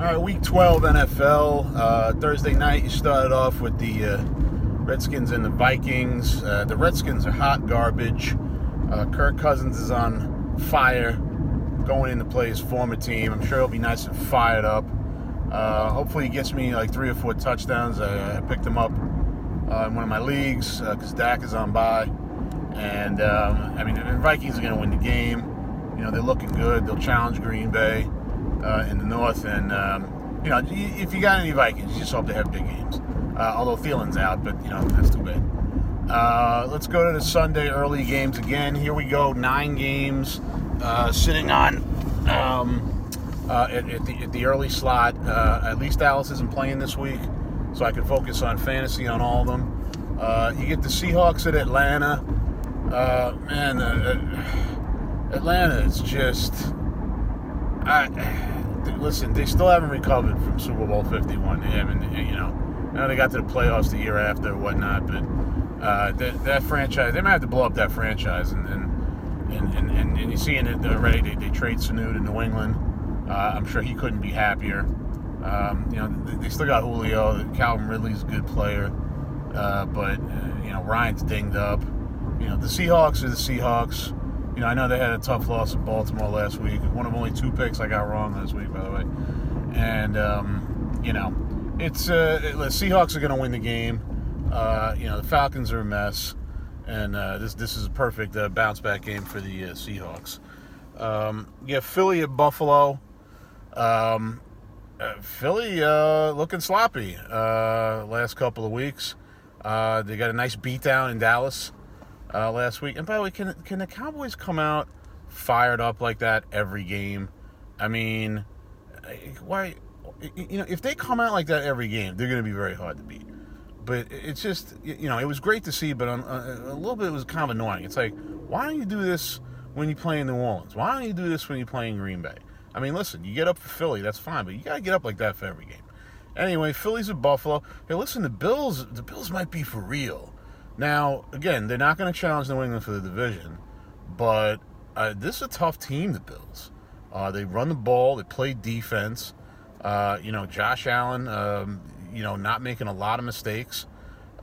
All right, Week 12 NFL. Thursday night, you started off with the Redskins and the Vikings. The Redskins are hot garbage. Kirk Cousins is on fire, going in to play his former team. I'm sure he'll be nice and fired up. Hopefully he gets me like 3 or 4 touchdowns. I picked him up in one of my leagues because Dak is on bye. And, the Vikings are going to win the game. You know, they're looking good. They'll challenge Green Bay in the North. And, if you got any Vikings, you just hope they have big games. Although Thielen's out, but, that's too bad. Let's go to the Sunday early games again. Here we go, 9 games sitting on at the early slot. At least Dallas isn't playing this week, so I can focus on fantasy on all of them. You get the Seahawks at Atlanta. Atlanta is just... listen, they still haven't recovered from Super Bowl 51. They haven't, now they got to the playoffs the year after or whatnot, but that franchise, they might have to blow up that franchise, and you're seeing it already. They trade Sanu to New England. I'm sure he couldn't be happier. They still got Julio. Calvin Ridley's a good player, but Ryan's dinged up. The Seahawks are the Seahawks. I know they had a tough loss at Baltimore last week. One of only 2 picks I got wrong last week, by the way. And, it's the Seahawks are going to win the game. The Falcons are a mess. And this is a perfect bounce back game for the Seahawks. Philly at Buffalo. Philly looking sloppy last couple of weeks. They got a nice beatdown in Dallas last week. And by the way, can the Cowboys come out fired up like that every game? I mean, why? If they come out like that every game, they're going to be very hard to beat. But it's just, it was great to see, but a little bit it was kind of annoying. It's like, why don't you do this when you play in New Orleans? Why don't you do this when you play in Green Bay? I mean, listen, you get up for Philly, that's fine, but you got to get up like that for every game. Anyway, Philly's at Buffalo. Hey, listen, the Bills might be for real. Now, again, they're not going to challenge New England for the division, but this is a tough team, the Bills. They run the ball, they play defense. Josh Allen, not making a lot of mistakes.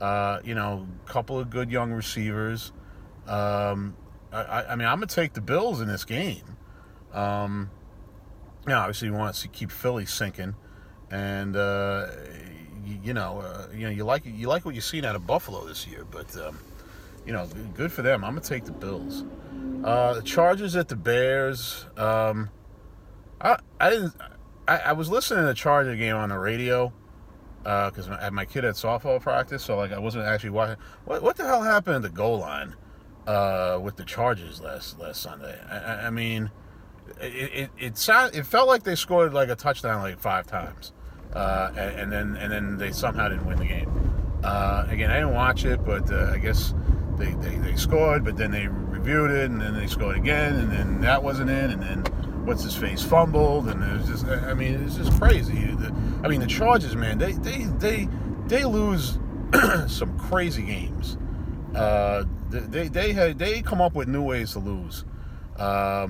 Couple of good young receivers. I'm going to take the Bills in this game. Obviously you want to keep Philly sinking, and you like what you've seen out of Buffalo this year, but good for them. I'm going to take the Bills. The Chargers at the Bears. I was listening to the Charger game on the radio because my kid had softball practice, so I wasn't actually watching. What the hell happened at the goal line with the Chargers last Sunday? I mean, it felt like they scored like a touchdown 5 times, and then they somehow didn't win the game. Again, I didn't watch it, but I guess they scored, but then they reviewed it, and then they scored again, and then that wasn't in, and then what's-his-face fumbled, and it was just, it's just crazy. The Chargers, man, they lose some crazy games. They come up with new ways to lose. I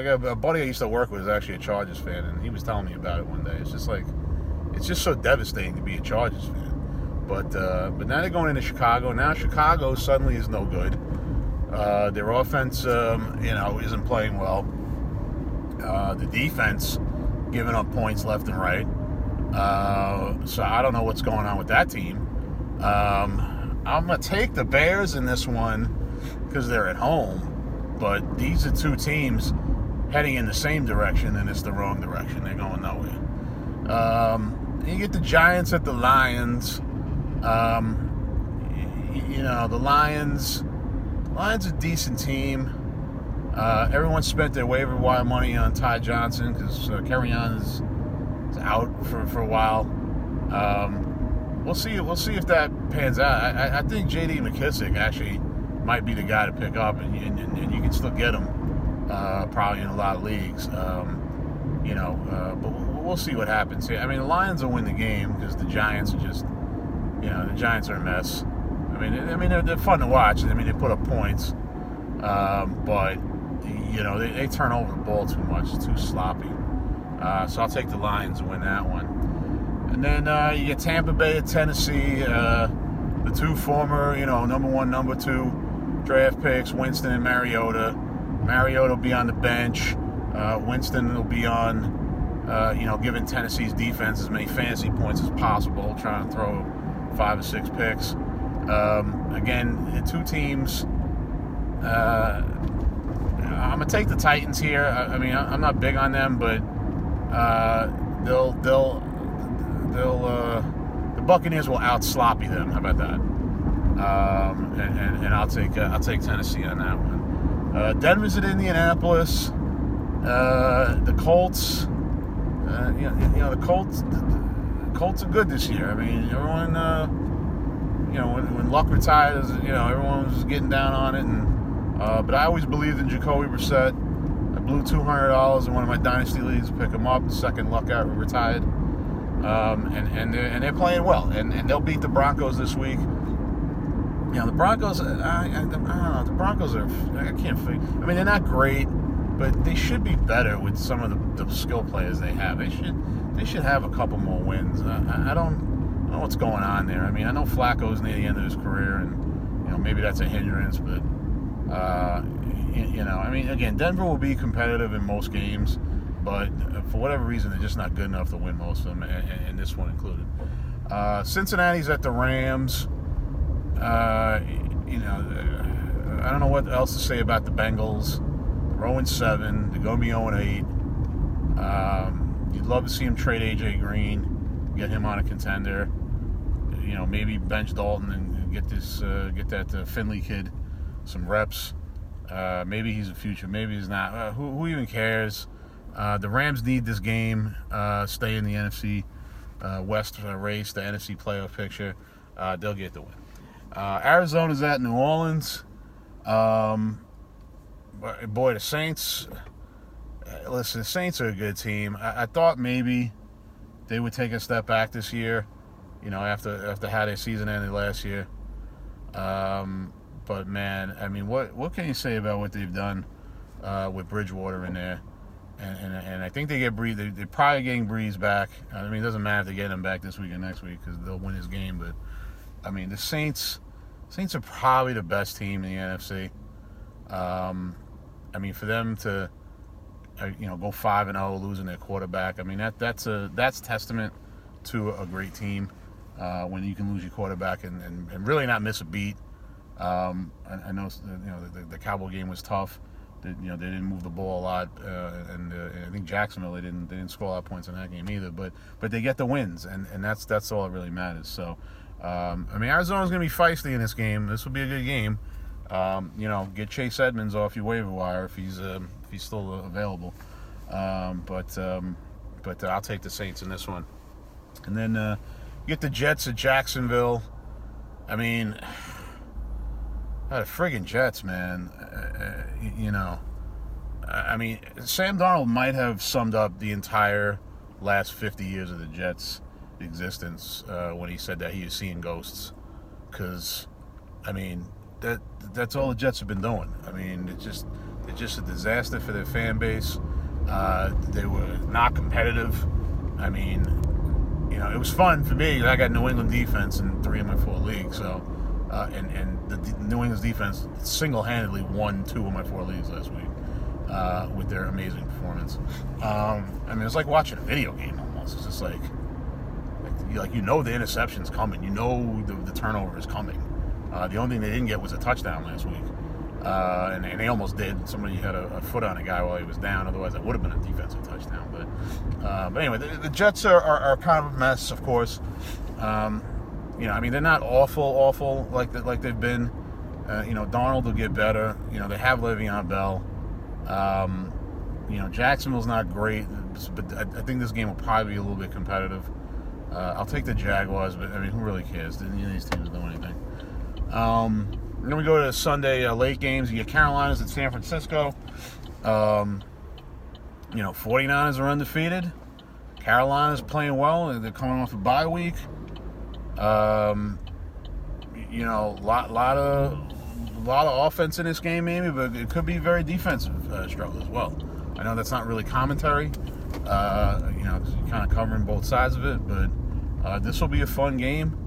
got a buddy I used to work with is actually a Chargers fan, and he was telling me about it one day. It's just so devastating to be a Chargers fan. But now they're going into Chicago. Now Chicago suddenly is no good. Their offense, isn't playing well. The defense giving up points left and right. So I don't know what's going on with that team. I'm going to take the Bears in this one because they're at home. But these are 2 teams heading in the same direction, and it's the wrong direction. They're going nowhere. You get the Giants at the Lions. The Lions are a decent team. Everyone spent their waiver wire money on Ty Johnson because Kerryon is out for a while. We'll see if that pans out. I think J.D. McKissick actually might be the guy to pick up, and you can still get him probably in a lot of leagues. But we'll see what happens here. The Lions will win the game because the Giants are just, the Giants are a mess. They're fun to watch. They put up points, but they turn over the ball too much. It's too sloppy. So I'll take the Lions to win that one. And then you get Tampa Bay at Tennessee. The two former, number one, number two draft picks, Winston and Mariota. Mariota will be on the bench. Winston will be on, giving Tennessee's defense as many fantasy points as possible, trying to throw 5 or 6 picks. Again, the two teams. I'm gonna take the Titans here. I'm not big on them, but the Buccaneers will out-sloppy them. How about that? And I'll take Tennessee on that one. Denver's at Indianapolis. The Colts. The Colts are good this year. I mean, everyone. When Luck retired, everyone was getting down on it, but I always believed in Jacoby Brissett. I blew $200 in one of my dynasty leagues to pick him up. The second Luck retired, and they're playing well, and they'll beat the Broncos this week. The Broncos. I don't know. The Broncos are. I can't figure. I mean, they're not great, but they should be better with some of the skill players they have. They should have a couple more wins. I don't know what's going on there. I mean, I know Flacco's near the end of his career, and maybe that's a hindrance, but again, Denver will be competitive in most games, but for whatever reason, they're just not good enough to win most of them, and this one included. Cincinnati's at the Rams. I don't know what else to say about the Bengals. They're 0-7. They're going to be 0-8. You'd love to see him trade A.J. Green, get him on a contender. Maybe bench Dalton and get that Finley kid some reps. Maybe he's a future. Maybe he's not. Who even cares? The Rams need this game. Stay in the NFC West race, the NFC playoff picture. They'll get the win. Arizona's at New Orleans. Boy, the Saints. Listen, the Saints are a good team. I thought maybe they would take a step back this year. After how their season ended last year. But man, I mean, what can you say about what they've done with Bridgewater in there? And I think they get Breeze. They're probably getting Breeze back. I mean, it doesn't matter if they get him back this week or next week because they'll win his game. But I mean, the Saints are probably the best team in the NFC. I mean, for them to go 5-0, losing their quarterback. I mean, that's testament to a great team. When you can lose your quarterback and really not miss a beat. I know the Cowboy game was tough. They didn't move the ball a lot, and I think Jacksonville they didn't score a lot of points in that game either. But they get the wins, and that's all that really matters. So Arizona's going to be feisty in this game. This will be a good game. Get Chase Edmonds off your waiver wire if he's still available. But I'll take the Saints in this one, and then. Get the Jets at Jacksonville. I mean, the friggin' Jets, man. I mean, Sam Darnold might have summed up the entire last 50 years of the Jets' existence when he said that he is seeing ghosts. Because, I mean, that's all the Jets have been doing. I mean, it's just a disaster for their fan base. They were not competitive. I mean, it was fun for me. I got New England defense in 3 of my 4 leagues. So, and the New England's defense single-handedly won 2 of my 4 leagues last week with their amazing performance. I mean, it's like watching a video game almost. It's just like the interception's coming. The turnover is coming. The only thing they didn't get was a touchdown last week. And they almost did. Somebody had a foot on a guy while he was down. Otherwise, that would have been a defensive touchdown. But anyway, the Jets are kind of a mess, of course. I mean, they're not awful like they've been. Darnold will get better. They have Le'Veon Bell. Jacksonville's not great, but I think this game will probably be a little bit competitive. I'll take the Jaguars, but I mean, who really cares? Neither of these teams do anything. Then we go to the Sunday late games. You get Carolina's at San Francisco. 49ers are undefeated. Carolina's playing well. They're coming off a bye week. Lot of offense in this game, maybe, but it could be very defensive struggle as well. I know that's not really commentary, Kind of covering both sides of it, but this will be a fun game.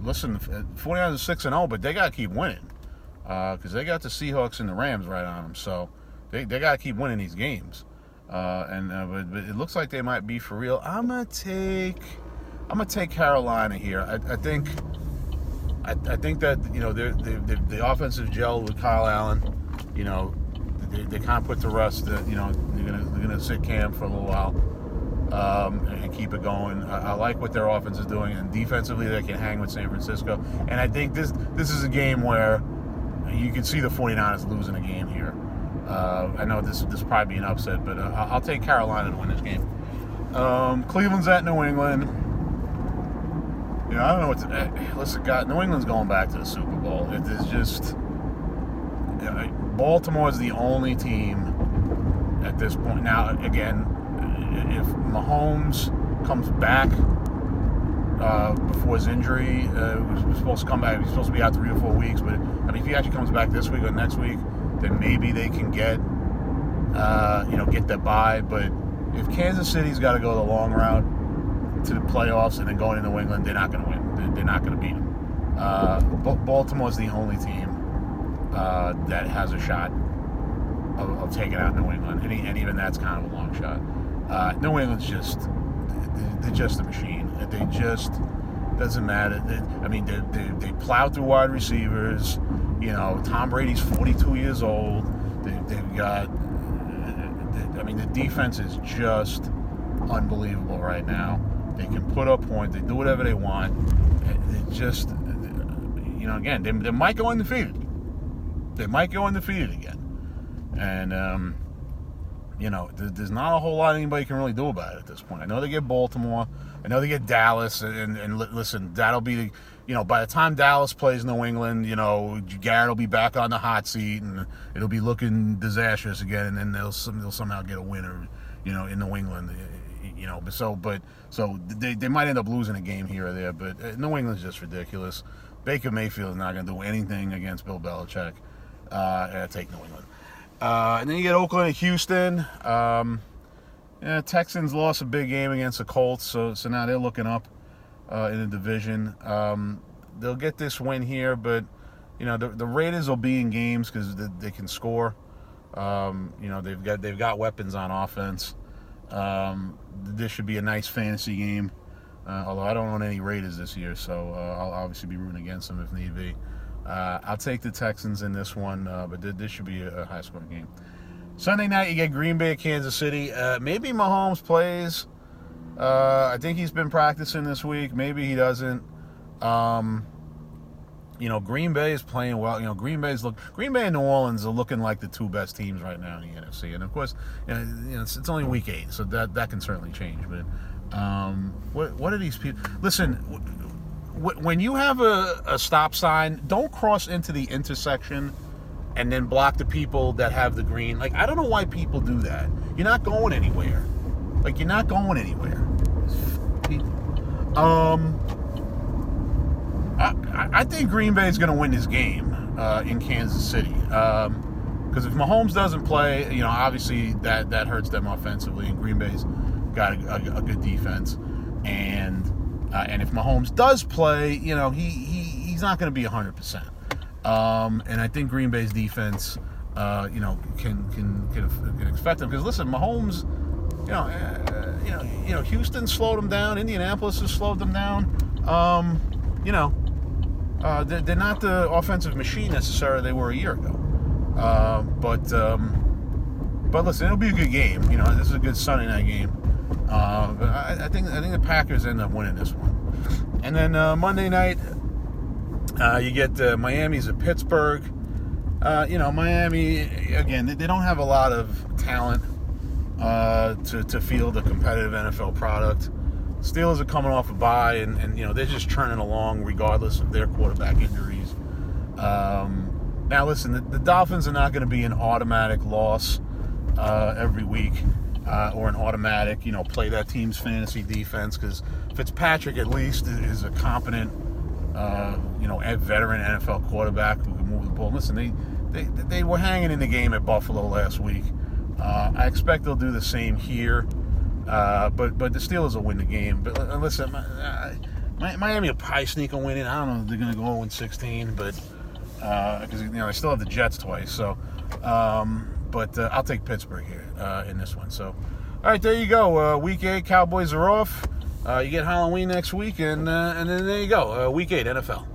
Listen, 49ers are 6-0, but they got to keep winning because they got the Seahawks and the Rams right on them, so they got to keep winning these games. But it looks like they might be for real. I'm gonna take Carolina here. I think that the offensive gel with Kyle Allen. They kind of put to rest that they're gonna sit Cam for a little while and keep it going. I like what their offense is doing, and defensively they can hang with San Francisco. And I think this is a game where you can see the 49ers losing a game here. I know this will probably be an upset, but I'll take Carolina to win this game. Cleveland's at New England. I don't know what to... Listen, God, New England's going back to the Super Bowl. It is just... Baltimore is the only team at this point. Now, again, if Mahomes comes back before his injury, he was supposed to come back. He's supposed to be out 3 or 4 weeks. But if he actually comes back this week or next week, then maybe they can get that bye. But if Kansas City's got to go the long route to the playoffs and then going to New England, they're not going to win. They're not going to beat them. Baltimore's the only team that has a shot of taking out New England, and even that's kind of a long shot. New England's they're just a machine. They just doesn't matter. They plow through wide receivers. Tom Brady's 42 years old. They've got. The defense is just unbelievable right now. They can put up points. They do whatever they want. They just, again, they might go undefeated. They might go undefeated again. And, there's not a whole lot anybody can really do about it at this point. I know they get Baltimore. I know they get Dallas. And listen, that'll be, by the time Dallas plays New England, Garrett will be back on the hot seat and it'll be looking disastrous again. And then they'll somehow get a winner, in New England. So they might end up losing a game here or there. But New England's just ridiculous. Baker Mayfield is not going to do anything against Bill Belichick. Take New England. And then you get Oakland and Houston. Texans lost a big game against the Colts, so now they're looking up in the division. They'll get this win here, but the Raiders will be in games because they can score. They've got weapons on offense. This should be a nice fantasy game. Although I don't own any Raiders this year, so I'll obviously be rooting against them if need be. I'll take the Texans in this one, but this should be a high-scoring game. Sunday night, you get Green Bay at Kansas City. Maybe Mahomes plays. I think he's been practicing this week. Maybe he doesn't. Green Bay is playing well. Green Bay and New Orleans are looking like the two best teams right now in the NFC. And of course, it's only week 8, so that can certainly change. But what are these people? Listen, when you have a stop sign, don't cross into the intersection and then block the people that have the green. I don't know why people do that. You're not going anywhere. You're not going anywhere. I think Green Bay is going to win this game in Kansas City. Because if Mahomes doesn't play, obviously that hurts them offensively, and Green Bay's got a good defense. And if Mahomes does play, he's not going to be 100%. And I think Green Bay's defense, can affect them. Because listen, Mahomes, Houston slowed them down. Indianapolis has slowed them down. They're not the offensive machine necessarily they were a year ago. But listen, it'll be a good game. This is a good Sunday night game. But I think the Packers end up winning this one. And then Monday night, you get Miami's at Pittsburgh. Miami, again, they don't have a lot of talent to field a competitive NFL product. Steelers are coming off a bye, and they're just churning along regardless of their quarterback injuries. Now, listen, the Dolphins are not going to be an automatic loss every week or an automatic, play that team's fantasy defense, because Fitzpatrick at least is a competent, veteran NFL quarterback who can move the ball. Listen, they were hanging in the game at Buffalo last week I expect they'll do the same here, but the Steelers will win the game. But listen, Miami will probably sneak a win in. I don't know if they're going to go 0-16, but because they still have the Jets twice. So, but I'll take Pittsburgh here in this one. So, all right, there you go. Week 8, Cowboys are off. You get Halloween next week, and then there you go. Week 8 NFL.